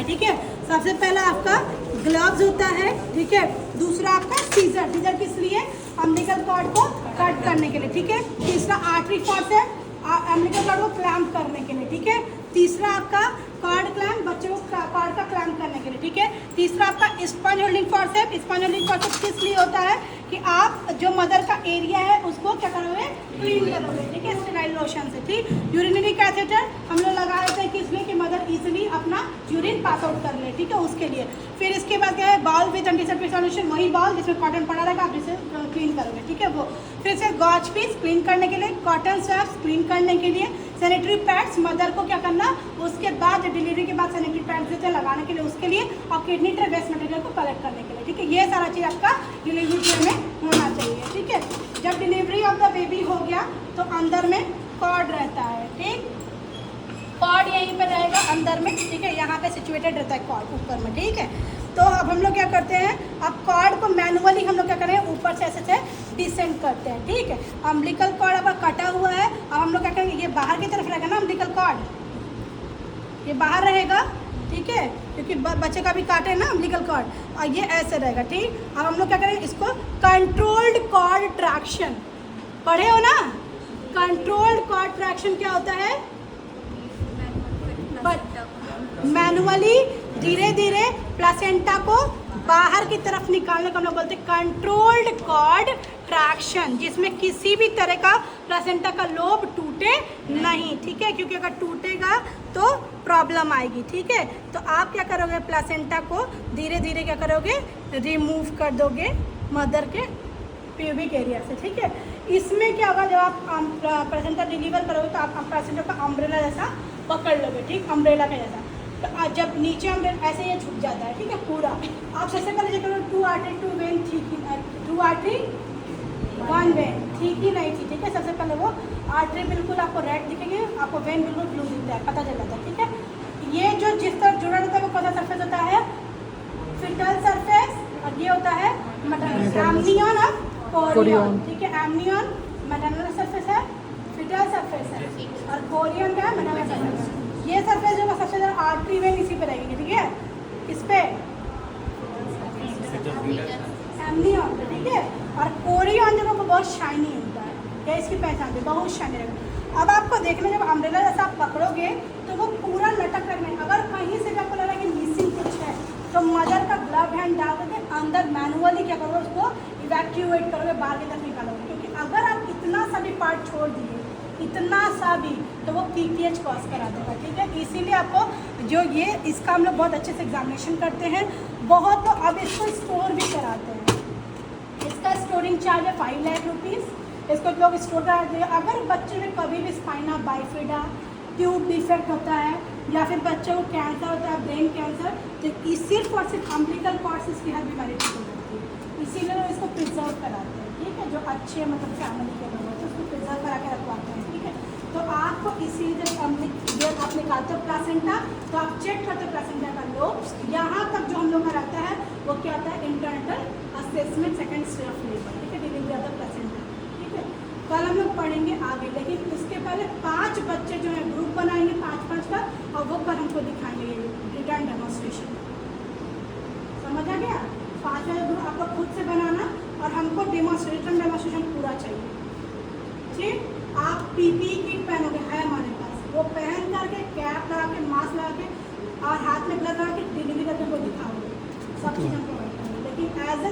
है, ठीक है। सबसे पहला आपका ग्लव्स होता है, ठीक है। दूसरा आपका सीजर, सीजर किस लिए, अम्बिलिकल कॉर्ड को कट करने के लिए, ठीक है। तीसरा आर्टरी फॉर्सेप्स, अम्बिलिकल कॉर्ड को क्लैम्प करने के लिए, ठीक है। तीसरा आपका कॉर्ड क्लैम्प, बच्चे को कॉर्ड का क्लैम्प करने के लिए, ठीक है। तीसरा आपका sponge holding forceps, sponge holding forceps किस लिए होता है कि आप जो मदर का एरिया है उसको क्या करोगे, क्लीन करोगे, ठीक है, स्टेराइल लोशन से, ठीक। यूरिनरी कैथेटर हम लोग लगा देते हैं किस लिए कि मदर इजीली अपना यूरिन पास आउट कर ले, ठीक है, उसके लिए। फिर इसके बाद क्या है, बाउल विद एंटीसेप्टिक सॉल्यूशन, वही बाउल जिसमें कॉटन पड़ा रहेगा आप जिसे क्लीन करोगे, ठीक है, वो। फिर से गॉज पीस क्लीन करने के लिए, कॉटन स्वैप्स क्लीन करने के लिए, सैनिटरी पैड्स मदर को क्या करना, उसके बाद डिलीवरी के बाद सैनिटरी पैड्स देते हैं लगाने के लिए उसके लिए, और किडनी ट्रे वेस्ट मटेरियल को कलेक्ट करने के लिए, ठीक है। ये सारा चीज़ आपका डिलीवरी ट्रे में होना चाहिए, ठीक है। जब डिलीवरी ऑफ द बेबी हो गया तो अंदर में कॉर्ड रहता है, ठीक, कॉर्ड यहीं पे रहेगा अंदर में, ठीक है, यहाँ पे सिचुएटेड रहता है कॉर्ड ऊपर में, ठीक है। तो अब हम लोग क्या करते हैं, अब कॉर्ड को मैनुअली हम लोग क्या करें, ऊपर से ऐसे से डिसेंड करते हैं, ठीक है। अम्बिलिकल कॉर्ड अब कटा हुआ है, अब हम लोग क्या करेंगे, ये बाहर की तरफ रहेगा ना अम्बिलिकल कॉर्ड, ये बाहर रहेगा, ठीक है, क्योंकि बच्चे का भी काटे ना अम्बिलिकल कॉर्ड, और ये ऐसे रहेगा, ठीक। अब हम लोग क्या करेंगे, इसको कंट्रोल्ड कॉर्ड ट्रैक्शन, पढ़े हो ना, कंट्रोल्ड कॉर्ड ट्रैक्शन क्या होता है, मैनुअली धीरे धीरे प्लासेंटा को बाहर की तरफ निकालने को हम लोग बोलते हैं कंट्रोल्ड कॉर्ड ट्रैक्शन, जिसमें किसी भी तरह का प्लासेंटा का लोब टूटे नहीं, ठीक है, क्योंकि अगर टूटेगा तो प्रॉब्लम आएगी, ठीक है। तो आप क्या करोगे, प्लासेंटा को धीरे धीरे क्या करोगे, रिमूव कर दोगे मदर के प्यूबिक एरिया से, ठीक है। इसमें क्या होगा, जब आप प्लासेंटा डिलीवर करोगे तो आप प्लासेंटा का अम्ब्रेला जैसा पकड़ लोगे, ठीक, अम्ब्रेला का जैसा। तो जब नीचे अम्ब्रेला ऐसे ये झुक जाता है, ठीक है, पूरा। आप सबसे पहले जो करो, 2 आर्टरी 2 वेन ठीक ही, 2 आर्टरी 1 वेन ठीक ही नहीं थी, ठीक है। सबसे पहले वो आर्टरी बिल्कुल आपको रेड दिखेंगे, आपको वेन बिल्कुल ब्लू दिखता है, पता चल जाता है, ठीक है। ये जो जिस तरफ जुड़ा रहता है वो कौन सा सरफेस होता है, फिटल सरफेस, और ये होता है मैटरनल, एमनियन और कोरियन, ठीक है। एमनियन मैटरनल सरफेस है, फिटल सरफेस है, और कोरियन का मैटरनल सरफेस है। ये सरफेस जो सबसे ज़्यादा आर्टरी वेन इसी पे रहेगी, ठीक है, इस पे एमनियन, ठीक है। और कोरियन जो है बहुत शाइनी होता है, क्या इसकी पहचान है, बहुत शाइनी रहेगा। अब आपको देखना, जब अम्ब्रेला जैसा आप पकड़ोगे तो वो पूरा लटक रखना है, अगर कहीं से भी आपको लगा कि मिसिंग कुछ है तो मदर का ग्लव हैंड डाल करके अंदर मैनुअली क्या करोगे, उसको इवैक्यूएट करोगे, बाहर की तरफ निकालोगे, क्योंकि अगर आप इतना सा भी पार्ट छोड़ दिए, इतना सा भी, तो वो PTH कॉज करा देगा, ठीक है। इसीलिए आपको जो ये इसका हम लोग बहुत अच्छे से एग्जामिनेशन करते हैं, बहुत, तो अब इसको स्टोर भी कराते हैं। इसका स्टोरिंग चार्ज है 5 लाख रुपीज़, इसको लोग स्टोर करा देंगे। अगर बच्चे में कभी भी स्पाइना बाइफिडा, ट्यूब डिफेक्ट होता है, या फिर बच्चे को कैंसर होता है, ब्रेन कैंसर, तो सिर्फ और सिर्फ अम्बिलिकल कॉर्ड से इसकी हर बीमारी ठीक हो जाती है। इसीलिए लोग इसको प्रिजर्व कराते हैं, ठीक है, जो अच्छे मतलब फैमिली के लोग होते हैं उसको प्रिजर्व करा के रखवाते हैं, ठीक है। तो आपको इसीलिए जब आप निकालते हो प्लासेंटा तो आप चेक करते हो प्लासेंटा का लोब, यहाँ तक जो हम लोग का रहता है वो क्या होता है, internal assessment second stage of labour, ठीक है, डिलीवरी ऑफ द प्लासेंटा, ठीक है। कल हम लोग पढ़ेंगे आगे, लेकिन उसके पहले 5 बच्चे जो है ग्रुप बनाएंगे 5-5 का, और वो कल हमको दिखाएंगे रिटर्न डेमोन्स्ट्रेशन, समझ आ गया। 5 वाला ग्रुप आपको खुद से बनाना, और हमको रिटर्न डेमोन्स्ट्रेशन पूरा चाहिए, ठीक। आप PPE किट पहनोगे, है हमारे पास, वो पहन करके कैप लगा के, मास्क लगा के और हाथ में ग्लव लगा के डिलीवरी करके वो दिखाओगे, सब चीज़ हमको, लेकिन एज